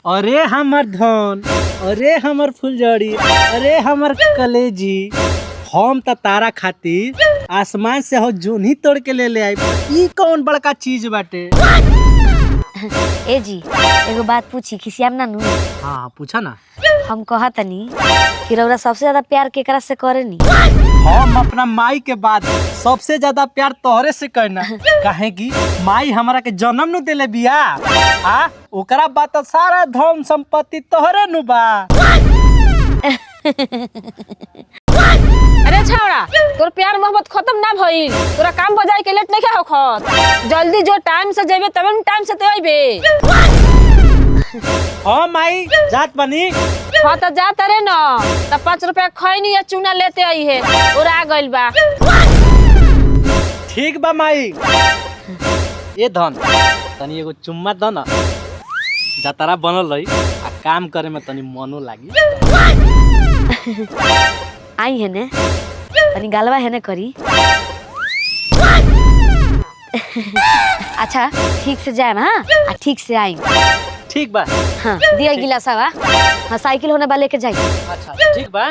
अरे हमर धन, अरे हमर फुलझड़ी, अरे हमर कलेजी, हम त तारा खातिर आसमान से हो जोनी तोड़ के ले आई। ई कौन बड़का चीज बाटे? ए जी एगो बात पूछी, खिसियाम ना नू? हाँ पूछा ना। हम कहतनी कि रउरा सबसे ज्यादा प्यार केकरा से करेनी? हम अपना माई के बाद सबसे ज्यादा प्यार तोहरे से करना, काहे कि माई हमरा के जन्म नु देले बिया। ओकरा बाद तो सारा धन संपत्ति तोहरे नु बा। अरे छावड़ा, तोर प्यार मोहब्बत खत्म ना भइल। तोरा काम बजाए के लेट नहीं क्या होखत। जल्दी जो टाइम से जेबे तबे न टाइम से ते आइबे। हाँ माई जात बनी। हाँ तो जा तरे न, त 5 रुपया खैनी या चूना लेते आई है और आ गइल बा। ठीक बा माई। ये धन तनी एगो चुम्मा द न, जतरा बनल रही आ काम करे में तनी मनो लागी। आई है ने तनी गालवा है ने करी। अच्छा ठीक से जाए हाँ, आ ठीक से आई। ठीक बा। हाँ दिया गिलासा बा। हाँ साइकिल होने वाले के जाई। अच्छा ठीक बा।